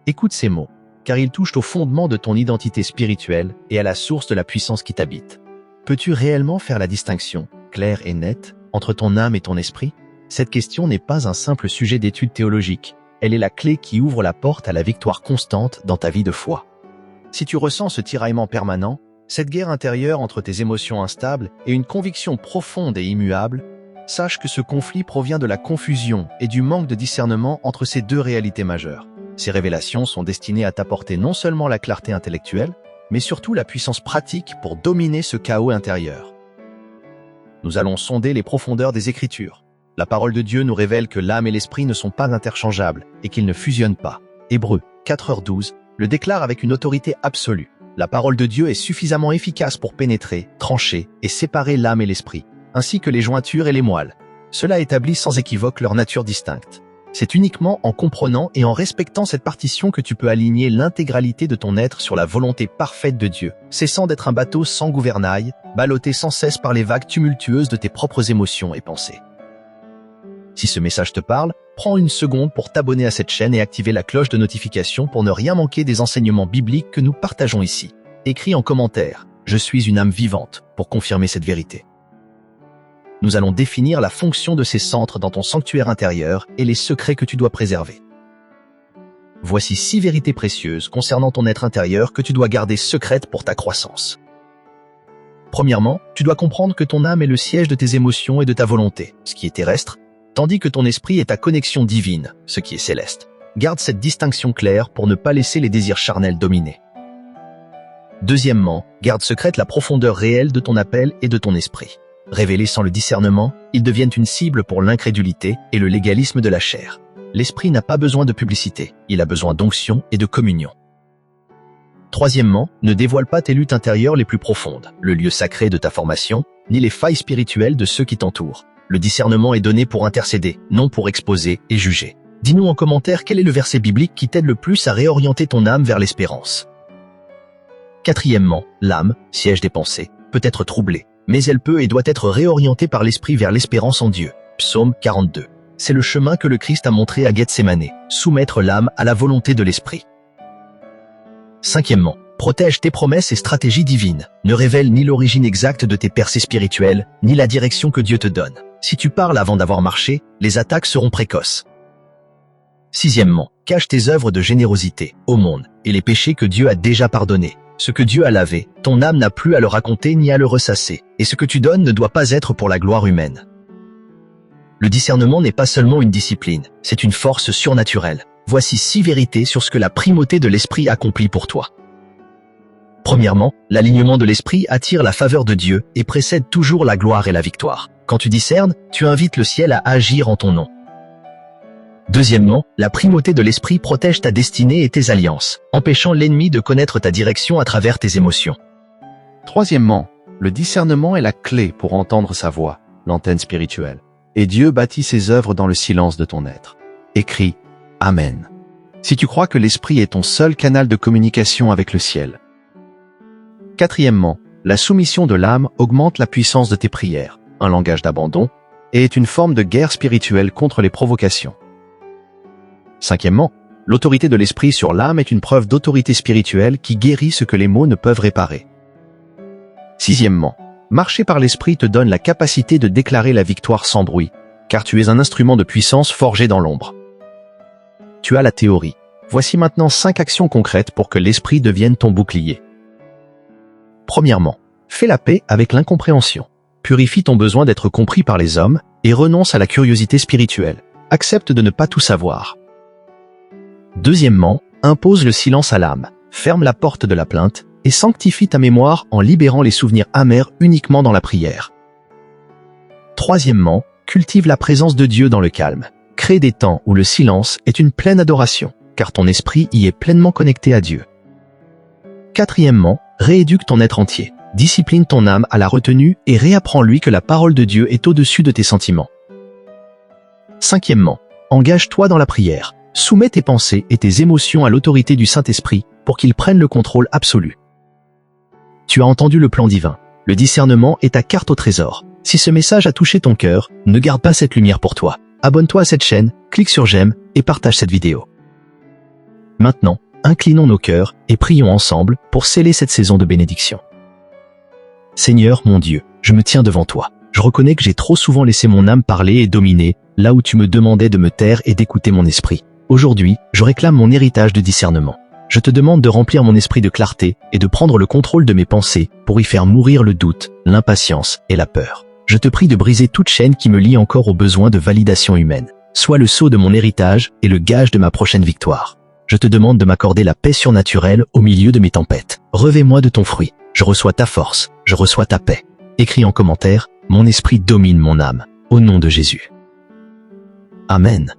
Écoute ces mots, car ils touchent au fondement de ton identité spirituelle et à la source de la puissance qui t'habite. Peux-tu réellement faire la distinction, claire et nette, entre ton âme et ton esprit? Cette question n'est pas un simple sujet d'étude théologique, elle est la clé qui ouvre la porte à la victoire constante dans ta vie de foi. Si tu ressens ce tiraillement permanent, cette guerre intérieure entre tes émotions instables et une conviction profonde et immuable, sache que ce conflit provient de la confusion et du manque de discernement entre ces deux réalités majeures. Ces révélations sont destinées à t'apporter non seulement la clarté intellectuelle, mais surtout la puissance pratique pour dominer ce chaos intérieur. Nous allons sonder les profondeurs des Écritures. La parole de Dieu nous révèle que l'âme et l'esprit ne sont pas interchangeables et qu'ils ne fusionnent pas. Hébreux 4h12 le déclare avec une autorité absolue. La parole de Dieu est suffisamment efficace pour pénétrer, trancher et séparer l'âme et l'esprit, ainsi que les jointures et les moelles. Cela établit sans équivoque leur nature distincte. C'est uniquement en comprenant et en respectant cette partition que tu peux aligner l'intégralité de ton être sur la volonté parfaite de Dieu, cessant d'être un bateau sans gouvernail, ballotté sans cesse par les vagues tumultueuses de tes propres émotions et pensées. Si ce message te parle, prends une seconde pour t'abonner à cette chaîne et activer la cloche de notification pour ne rien manquer des enseignements bibliques que nous partageons ici. Écris en commentaire « Je suis une âme vivante » pour confirmer cette vérité. Nous allons définir la fonction de ces centres dans ton sanctuaire intérieur et les secrets que tu dois préserver. Voici 6 vérités précieuses concernant ton être intérieur que tu dois garder secrètes pour ta croissance. Premièrement, tu dois comprendre que ton âme est le siège de tes émotions et de ta volonté, ce qui est terrestre, tandis que ton esprit est ta connexion divine, ce qui est céleste. Garde cette distinction claire pour ne pas laisser les désirs charnels dominer. Deuxièmement, garde secrète la profondeur réelle de ton appel et de ton esprit. Révélés sans le discernement, ils deviennent une cible pour l'incrédulité et le légalisme de la chair. L'esprit n'a pas besoin de publicité, il a besoin d'onction et de communion. Troisièmement, ne dévoile pas tes luttes intérieures les plus profondes, le lieu sacré de ta formation, ni les failles spirituelles de ceux qui t'entourent. Le discernement est donné pour intercéder, non pour exposer et juger. Dis-nous en commentaire quel est le verset biblique qui t'aide le plus à réorienter ton âme vers l'espérance. Quatrièmement, l'âme, siège des pensées, peut être troublée, mais elle peut et doit être réorientée par l'esprit vers l'espérance en Dieu. Psaume 42. C'est le chemin que le Christ a montré à Gethsémanée, soumettre l'âme à la volonté de l'esprit. Cinquièmement, protège tes promesses et stratégies divines. Ne révèle ni l'origine exacte de tes percées spirituelles, ni la direction que Dieu te donne. Si tu parles avant d'avoir marché, les attaques seront précoces. Sixièmement, cache tes œuvres de générosité, aumône, et les péchés que Dieu a déjà pardonnés. Ce que Dieu a lavé, ton âme n'a plus à le raconter ni à le ressasser, et ce que tu donnes ne doit pas être pour la gloire humaine. Le discernement n'est pas seulement une discipline, c'est une force surnaturelle. Voici 6 vérités sur ce que la primauté de l'esprit accomplit pour toi. Premièrement, l'alignement de l'esprit attire la faveur de Dieu et précède toujours la gloire et la victoire. Quand tu discernes, tu invites le ciel à agir en ton nom. Deuxièmement, la primauté de l'esprit protège ta destinée et tes alliances, empêchant l'ennemi de connaître ta direction à travers tes émotions. Troisièmement, le discernement est la clé pour entendre sa voix, l'antenne spirituelle. Et Dieu bâtit ses œuvres dans le silence de ton être. Écris « Amen » si tu crois que l'esprit est ton seul canal de communication avec le ciel. Quatrièmement, la soumission de l'âme augmente la puissance de tes prières, un langage d'abandon, et est une forme de guerre spirituelle contre les provocations. Cinquièmement, l'autorité de l'esprit sur l'âme est une preuve d'autorité spirituelle qui guérit ce que les mots ne peuvent réparer. Sixièmement, marcher par l'esprit te donne la capacité de déclarer la victoire sans bruit, car tu es un instrument de puissance forgé dans l'ombre. Tu as la théorie. Voici maintenant 5 actions concrètes pour que l'esprit devienne ton bouclier. Premièrement, fais la paix avec l'incompréhension. Purifie ton besoin d'être compris par les hommes et renonce à la curiosité spirituelle. Accepte de ne pas tout savoir. Deuxièmement, impose le silence à l'âme. Ferme la porte de la plainte et sanctifie ta mémoire en libérant les souvenirs amers uniquement dans la prière. Troisièmement, cultive la présence de Dieu dans le calme. Crée des temps où le silence est une pleine adoration, car ton esprit y est pleinement connecté à Dieu. Quatrièmement, rééduque ton être entier. Discipline ton âme à la retenue et réapprends-lui que la parole de Dieu est au-dessus de tes sentiments. Cinquièmement, engage-toi dans la prière. Soumets tes pensées et tes émotions à l'autorité du Saint-Esprit pour qu'il prenne le contrôle absolu. Tu as entendu le plan divin. Le discernement est ta carte au trésor. Si ce message a touché ton cœur, ne garde pas cette lumière pour toi. Abonne-toi à cette chaîne, clique sur j'aime et partage cette vidéo. Maintenant, inclinons nos cœurs et prions ensemble pour sceller cette saison de bénédiction. Seigneur mon Dieu, je me tiens devant toi. Je reconnais que j'ai trop souvent laissé mon âme parler et dominer, là où tu me demandais de me taire et d'écouter mon esprit. Aujourd'hui, je réclame mon héritage de discernement. Je te demande de remplir mon esprit de clarté et de prendre le contrôle de mes pensées pour y faire mourir le doute, l'impatience et la peur. Je te prie de briser toute chaîne qui me lie encore au besoin de validation humaine. Sois le sceau de mon héritage et le gage de ma prochaine victoire. Je te demande de m'accorder la paix surnaturelle au milieu de mes tempêtes. Revêt-moi de ton fruit. Je reçois ta force, je reçois ta paix. Écris en commentaire, mon esprit domine mon âme. Au nom de Jésus. Amen.